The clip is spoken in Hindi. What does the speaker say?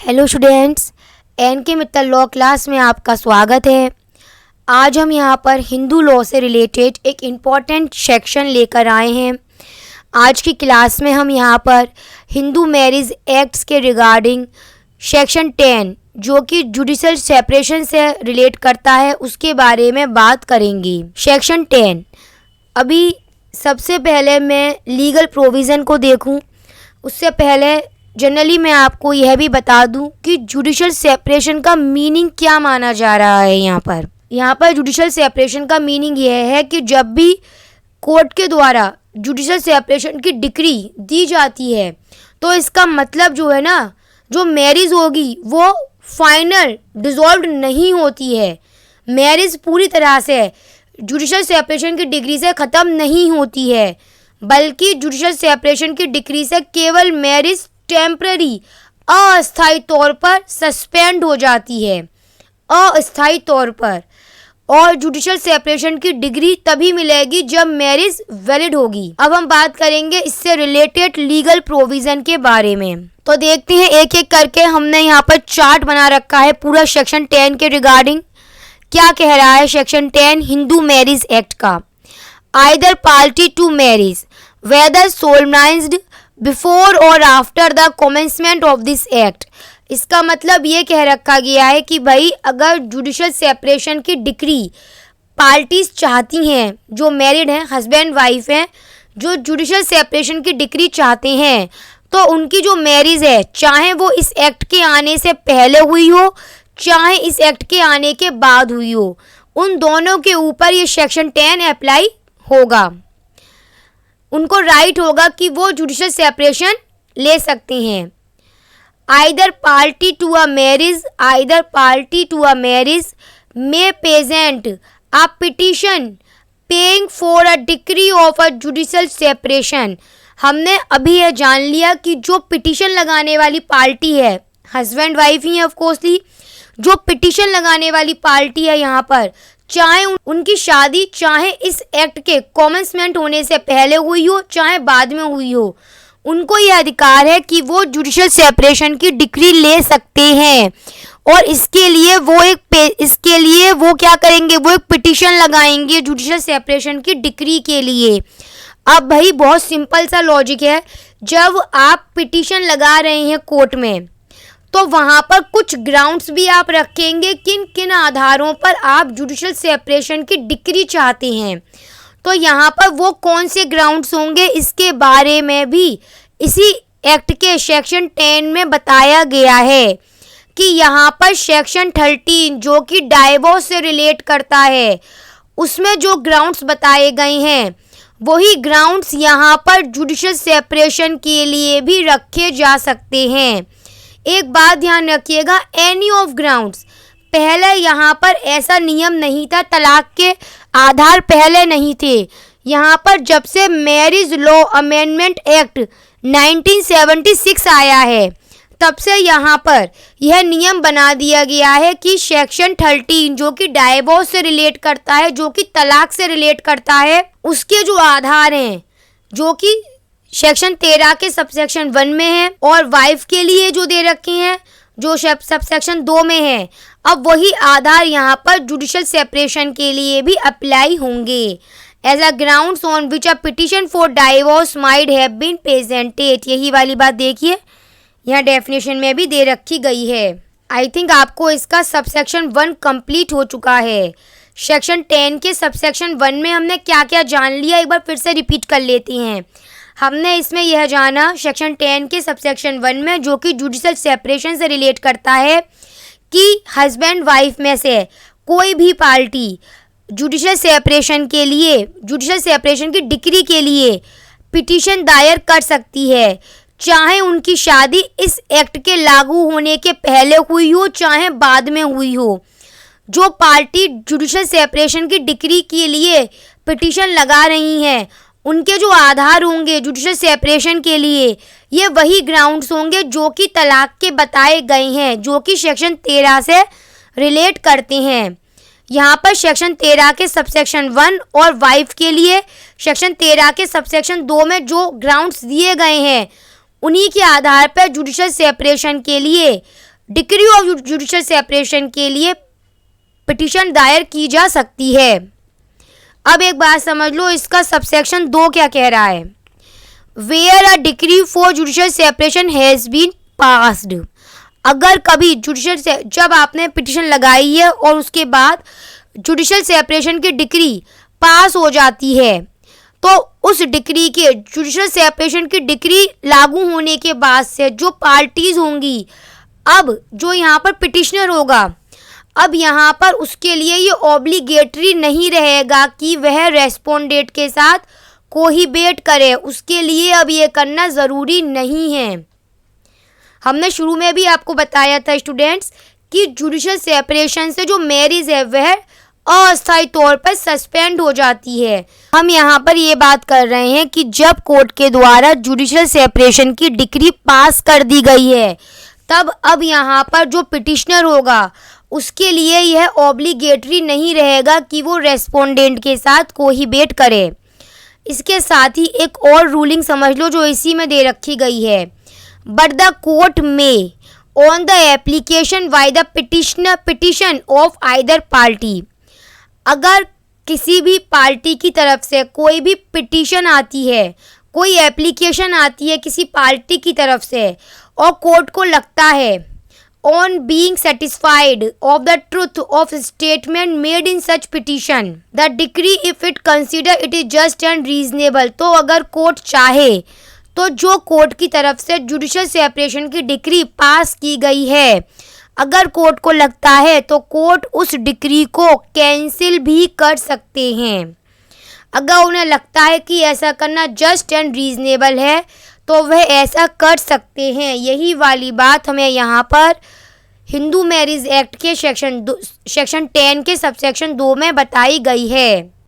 हेलो स्टूडेंट्स, एन के मित्तल लॉ क्लास में आपका स्वागत है। आज हम यहाँ पर हिंदू लॉ से रिलेटेड एक इम्पॉर्टेंट सेक्शन लेकर आए हैं। आज की क्लास में हम यहाँ पर हिंदू मैरिज एक्ट्स के रिगार्डिंग सेक्शन 10 जो कि जुडिशल सेपरेशन से रिलेट करता है उसके बारे में बात करेंगे। सेक्शन 10 अभी सबसे पहले मैं लीगल प्रोविज़न को देखूँ उससे पहले जनरली मैं आपको यह भी बता दूं कि जुडिशल सेपरेशन का मीनिंग क्या माना जा रहा है। यहाँ पर जुडिशल सेपरेशन का मीनिंग यह है कि जब भी कोर्ट के द्वारा जुडिशल सेपरेशन की डिक्री दी जाती है तो इसका मतलब जो है ना, जो मैरिज होगी वो फाइनल डिसॉल्व नहीं होती है। मैरिज पूरी तरह से जुडिशल सेपरेशन की डिग्री से ख़त्म नहीं होती है, बल्कि जुडिशल सेपरेशन की डिग्री से केवल मैरिज टेम्पररी अस्थायी तौर पर सस्पेंड हो जाती है, अस्थायी तौर पर। और जुडिशल सेपरेशन की डिग्री तभी मिलेगी जब मैरिज वैलिड होगी। अब हम बात करेंगे इससे रिलेटेड लीगल प्रोविज़न के बारे में। तो देखते हैं एक एक करके। हमने यहाँ पर चार्ट बना रखा है पूरा सेक्शन 10 के रिगार्डिंग। क्या कह रहा है सेक्शन 10 हिंदू मैरिज एक्ट का? Either party to marriage whether solemnised before और after the commencement of this act. इसका मतलब ये कह रखा गया है कि भाई अगर जुडिशल सेपरेशन की डिक्री पार्टीज चाहती हैं, जो मैरिड हैं, हस्बैंड वाइफ हैं, जो जुडिशल सेपरेशन की डिक्री चाहते हैं, तो उनकी जो मैरिज है चाहे वो इस एक्ट के आने से पहले हुई हो चाहे इस एक्ट के आने के बाद हुई हो, उन दोनों के ऊपर ये सेक्शन 10 अप्लाई होगा। उनको राइट होगा कि वो जुडिशल सेपरेशन ले सकते हैं। Either party to a marriage may present a petition paying for a decree of a judicial separation. हमने अभी यह जान लिया कि जो पिटिशन लगाने वाली पार्टी है, हस्बैंड वाइफ ही है ऑफकोर्सली, जो पिटिशन लगाने वाली पार्टी है यहाँ पर, चाहे उनकी शादी चाहे इस एक्ट के कमेंसमेंट होने से पहले हुई हो चाहे बाद में हुई हो, उनको यह अधिकार है कि वो जुडिशल सेपरेशन की डिक्री ले सकते हैं। और इसके लिए वो क्या करेंगे, वो एक पिटिशन लगाएंगे जुडिशल सेपरेशन की डिक्री के लिए। अब भाई बहुत सिंपल सा लॉजिक है, जब आप पिटिशन लगा रहे हैं कोर्ट में तो वहाँ पर कुछ ग्राउंड्स भी आप रखेंगे किन किन आधारों पर आप जुडिशल सेपरेशन की डिक्री चाहते हैं। तो यहाँ पर वो कौन से ग्राउंड्स होंगे इसके बारे में भी इसी एक्ट के सेक्शन 10 में बताया गया है कि यहाँ पर सेक्शन 13 जो कि डाइवोर्स से रिलेट करता है, उसमें जो ग्राउंड्स बताए गए हैं वही ग्राउंड्स यहाँ पर जुडिशल सेपरेशन के लिए भी रखे जा सकते हैं। एक बात ध्यान रखिएगा, एनी ऑफ ग्राउंड्स, पहले यहाँ पर ऐसा नियम नहीं था, तलाक के आधार पहले नहीं थे। यहाँ पर जब से मैरिज लॉ अमेंडमेंट एक्ट 1976 आया है तब से यहाँ पर यह नियम बना दिया गया है कि सेक्शन 13 जो कि डाइवोर्स से रिलेट करता है, जो कि तलाक से रिलेट करता है, उसके जो आधार हैं जो कि सेक्शन 13 के सबसेक्शन 1 में है और वाइफ के लिए जो दे रखे हैं जो सबसेक्शन 2 में है, अब वही आधार यहाँ पर जुडिशल सेपरेशन के लिए भी अप्लाई होंगे। As a grounds on which a petition for divorce might have been presented. यही वाली बात देखिए यहाँ डेफिनेशन में भी दे रखी गई है। आई थिंक आपको इसका सबसेक्शन 1 कंप्लीट हो चुका है। सेक्शन 10 के सबसेक्शन 1 में हमने क्या क्या जान लिया, एक बार फिर से रिपीट कर लेते हैं। हमने इसमें यह जाना सेक्शन 10 के सबसेक्शन 1 में, जो कि जुडिशल सेपरेशन से रिलेट करता है, कि हस्बैंड वाइफ में से कोई भी पार्टी जुडिशल सेपरेशन की डिक्री के लिए पिटीशन दायर कर सकती है, चाहे उनकी शादी इस एक्ट के लागू होने के पहले हुई हो चाहे बाद में हुई हो। जो पार्टी जुडिशल सेपरेशन की डिक्री के लिए पिटीशन लगा रही हैं उनके जो आधार होंगे जुडिशल सेपरेशन के लिए, ये वही ग्राउंड्स होंगे जो कि तलाक के बताए गए हैं, जो कि सेक्शन 13 से रिलेट करते हैं। यहाँ पर सेक्शन 13 के सबसेक्शन 1 और वाइफ के लिए सेक्शन 13 के सबसेक्शन 2 में जो ग्राउंड्स दिए गए हैं उन्हीं के आधार पर जुडिशल सेपरेशन के लिए डिक्री ऑफ जुडिशियल सेपरेशन के लिए पिटीशन दायर की जा सकती है। अब एक बात समझ लो, इसका सबसेक्शन 2 क्या कह रहा है। Where a decree for judicial separation has been passed, अगर कभी जब आपने पिटीशन लगाई है और उसके बाद जुडिशियल सेपरेशन की डिक्री पास हो जाती है, तो उस डिक्री के जुडिशियल सेपरेशन की डिक्री लागू होने के बाद से जो पार्टीज होंगी, अब जो यहाँ पर पिटिशनर होगा, अब यहाँ पर उसके लिए ये ऑब्लिगेटरी नहीं रहेगा कि वह रेस्पोंडेंट के साथ कोहिबेट करे, उसके लिए अब ये करना ज़रूरी नहीं है। हमने शुरू में भी आपको बताया था स्टूडेंट्स कि जुडिशियल सेपरेशन से जो मैरिज है वह अस्थायी तौर पर सस्पेंड हो जाती है। हम यहाँ पर ये बात कर रहे हैं कि जब कोर्ट के द्वारा जुडिशियल सेपरेशन की डिक्री पास कर दी गई है, तब अब यहाँ पर जो पिटिशनर होगा उसके लिए यह ऑब्लिगेटरी नहीं रहेगा कि वो रेस्पोंडेंट के साथ कोहिबेट करे। इसके साथ ही एक और रूलिंग समझ लो जो इसी में दे रखी गई है। बट द कोर्ट में on the application by the petition of either party, अगर किसी भी पार्टी की तरफ से कोई भी पिटीशन आती है, कोई एप्लीकेशन आती है किसी पार्टी की तरफ से, और कोर्ट को लगता है on being satisfied of the truth of statement made in such petition the decree if it consider it is just and reasonable, तो अगर कोर्ट चाहे तो जो कोर्ट की तरफ से जुडिशियल सेपरेशन की डिक्री पास की गई है, अगर कोर्ट को लगता है तो कोर्ट उस डिक्री को कैंसिल भी कर सकते हैं। अगर उन्हें लगता है कि ऐसा करना जस्ट एंड रीजनेबल है तो वह ऐसा कर सकते हैं। यही वाली बात हमें यहाँ पर हिंदू मैरिज एक्ट के सेक्शन 10 के सबसेक्शन 2 में बताई गई है।